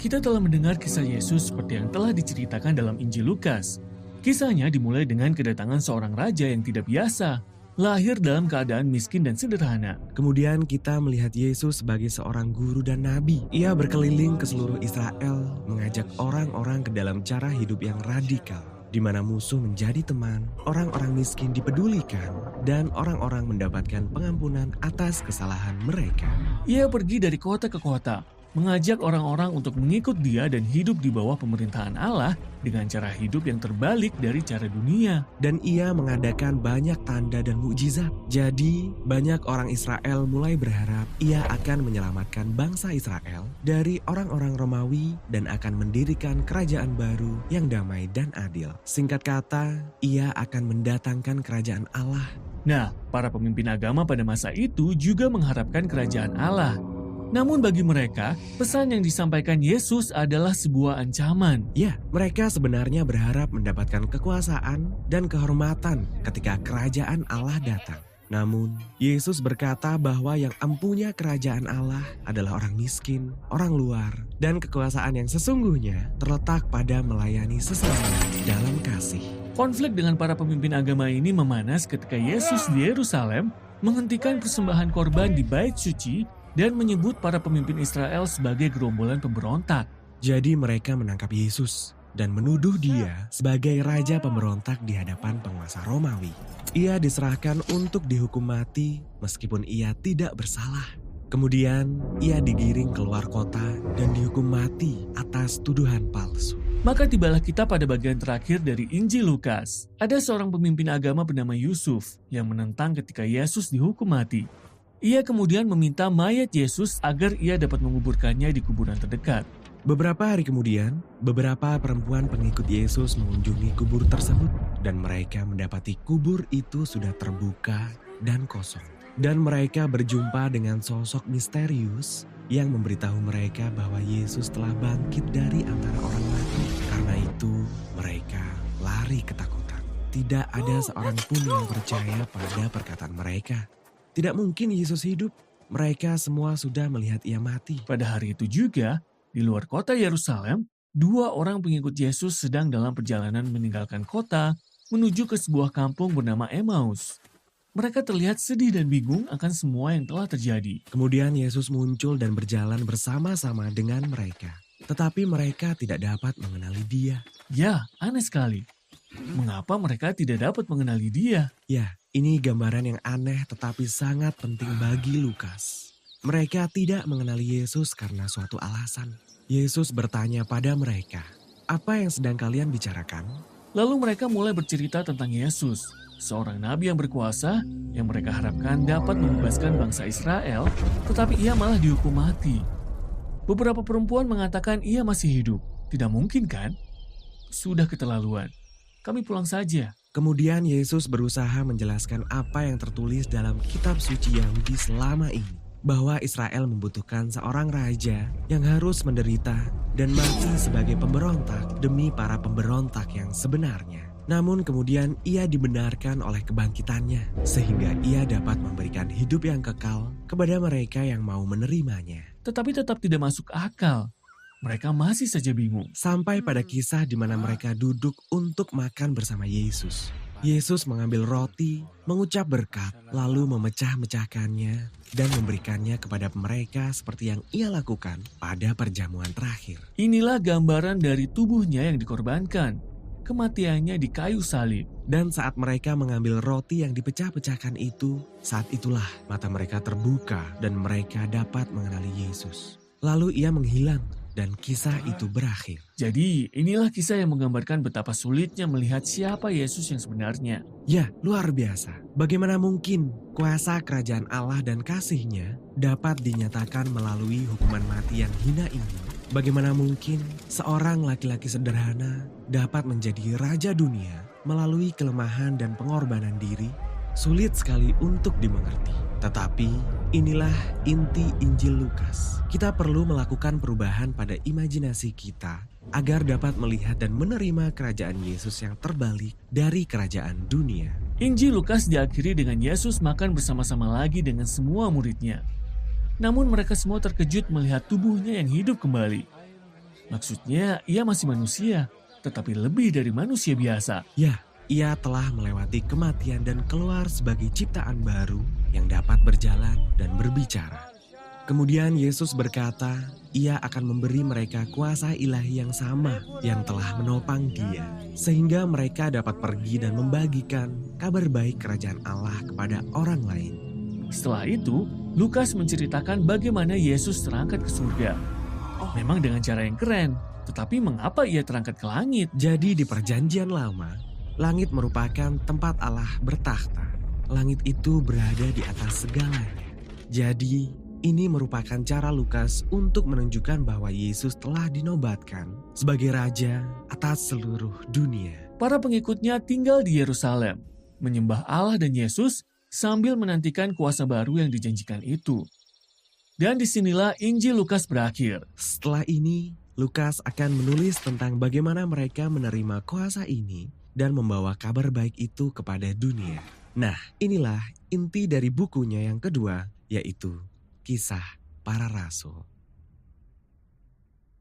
Kita telah mendengar kisah Yesus seperti yang telah diceritakan dalam Injil Lukas. Kisahnya dimulai dengan kedatangan seorang raja yang tidak biasa, lahir dalam keadaan miskin dan sederhana. Kemudian kita melihat Yesus sebagai seorang guru dan nabi. Ia berkeliling ke seluruh Israel, mengajak orang-orang ke dalam cara hidup yang radikal, di mana musuh menjadi teman, orang-orang miskin dipedulikan, dan orang-orang mendapatkan pengampunan atas kesalahan mereka. Ia pergi dari kota ke kota, mengajak orang-orang untuk mengikut dia dan hidup di bawah pemerintahan Allah dengan cara hidup yang terbalik dari cara dunia. Dan ia mengadakan banyak tanda dan mukjizat. Jadi banyak orang Israel mulai berharap ia akan menyelamatkan bangsa Israel dari orang-orang Romawi dan akan mendirikan kerajaan baru yang damai dan adil. Singkat kata, ia akan mendatangkan kerajaan Allah. Nah, para pemimpin agama pada masa itu juga mengharapkan kerajaan Allah. Namun bagi mereka, pesan yang disampaikan Yesus adalah sebuah ancaman. Ya, mereka sebenarnya berharap mendapatkan kekuasaan dan kehormatan ketika kerajaan Allah datang. Namun, Yesus berkata bahwa yang empunya kerajaan Allah adalah orang miskin, orang luar, dan kekuasaan yang sesungguhnya terletak pada melayani sesama dalam kasih. Konflik dengan para pemimpin agama ini memanas ketika Yesus di Yerusalem menghentikan persembahan korban di Bait Suci dan menyebut para pemimpin Israel sebagai gerombolan pemberontak. Jadi mereka menangkap Yesus dan menuduh dia sebagai raja pemberontak di hadapan penguasa Romawi. Ia diserahkan untuk dihukum mati meskipun ia tidak bersalah. Kemudian ia digiring keluar kota dan dihukum mati atas tuduhan palsu. Maka tibalah kita pada bagian terakhir dari Injil Lukas. Ada seorang pemimpin agama bernama Yusuf yang menentang ketika Yesus dihukum mati. Ia kemudian meminta mayat Yesus agar ia dapat menguburkannya di kuburan terdekat. Beberapa hari kemudian, beberapa perempuan pengikut Yesus mengunjungi kubur tersebut dan mereka mendapati kubur itu sudah terbuka dan kosong. Dan mereka berjumpa dengan sosok misterius yang memberitahu mereka bahwa Yesus telah bangkit dari antara orang mati. Karena itu, mereka lari ketakutan. Tidak ada seorang pun yang percaya pada perkataan mereka. Tidak mungkin Yesus hidup. Mereka semua sudah melihat ia mati. Pada hari itu juga, di luar kota Yerusalem, 2 orang pengikut Yesus sedang dalam perjalanan meninggalkan kota menuju ke sebuah kampung bernama Emmaus. Mereka terlihat sedih dan bingung akan semua yang telah terjadi. Kemudian Yesus muncul dan berjalan bersama-sama dengan mereka. Tetapi mereka tidak dapat mengenali dia. Ya, aneh sekali. Mengapa mereka tidak dapat mengenali dia? Ya, ini gambaran yang aneh tetapi sangat penting bagi Lukas. Mereka tidak mengenali Yesus karena suatu alasan. Yesus bertanya pada mereka, "Apa yang sedang kalian bicarakan?" Lalu mereka mulai bercerita tentang Yesus, seorang nabi yang berkuasa yang mereka harapkan dapat membebaskan bangsa Israel, tetapi ia malah dihukum mati. Beberapa perempuan mengatakan ia masih hidup. Tidak mungkin kan? Sudah keterlaluan. Kami pulang saja. Kemudian Yesus berusaha menjelaskan apa yang tertulis dalam kitab suci Yahudi selama ini. Bahwa Israel membutuhkan seorang raja yang harus menderita dan mati sebagai pemberontak demi para pemberontak yang sebenarnya. Namun kemudian ia dibenarkan oleh kebangkitannya sehingga ia dapat memberikan hidup yang kekal kepada mereka yang mau menerimanya. Tetapi tetap tidak masuk akal. Mereka masih saja bingung. Sampai pada kisah di mana mereka duduk untuk makan bersama Yesus. Yesus mengambil roti, mengucap berkat, lalu memecah-mecahkannya dan memberikannya kepada mereka seperti yang ia lakukan pada perjamuan terakhir. Inilah gambaran dari tubuhnya yang dikorbankan. Kematiannya di kayu salib. Dan saat mereka mengambil roti yang dipecah-pecahkan itu, saat itulah mata mereka terbuka dan mereka dapat mengenali Yesus. Lalu ia menghilang. Dan kisah itu berakhir. Jadi inilah kisah yang menggambarkan betapa sulitnya melihat siapa Yesus yang sebenarnya. Ya, luar biasa. Bagaimana mungkin kuasa kerajaan Allah dan kasih-Nya dapat dinyatakan melalui hukuman mati yang hina ini? Bagaimana mungkin seorang laki-laki sederhana dapat menjadi raja dunia melalui kelemahan dan pengorbanan diri? Sulit sekali untuk dimengerti. Tetapi inilah inti Injil Lukas. Kita perlu melakukan perubahan pada imajinasi kita agar dapat melihat dan menerima kerajaan Yesus yang terbalik dari kerajaan dunia. Injil Lukas diakhiri dengan Yesus makan bersama-sama lagi dengan semua muridnya. Namun mereka semua terkejut melihat tubuhnya yang hidup kembali. Maksudnya, ia masih manusia, tetapi lebih dari manusia biasa. Ya, ia telah melewati kematian dan keluar sebagai ciptaan baru yang dapat berjalan dan berbicara. Kemudian Yesus berkata, ia akan memberi mereka kuasa ilahi yang sama yang telah menopang dia, sehingga mereka dapat pergi dan membagikan kabar baik kerajaan Allah kepada orang lain. Setelah itu, Lukas menceritakan bagaimana Yesus terangkat ke surga. Memang dengan cara yang keren, tetapi mengapa ia terangkat ke langit? Jadi di perjanjian lama, langit merupakan tempat Allah bertakhta. Langit itu berada di atas segalanya. Jadi ini merupakan cara Lukas untuk menunjukkan bahwa Yesus telah dinobatkan sebagai Raja atas seluruh dunia. Para pengikutnya tinggal di Yerusalem, menyembah Allah dan Yesus sambil menantikan kuasa baru yang dijanjikan itu. Dan disinilah Injil Lukas berakhir. Setelah ini, Lukas akan menulis tentang bagaimana mereka menerima kuasa ini dan membawa kabar baik itu kepada dunia. Nah, inilah inti dari bukunya yang kedua, yaitu Kisah Para Rasul.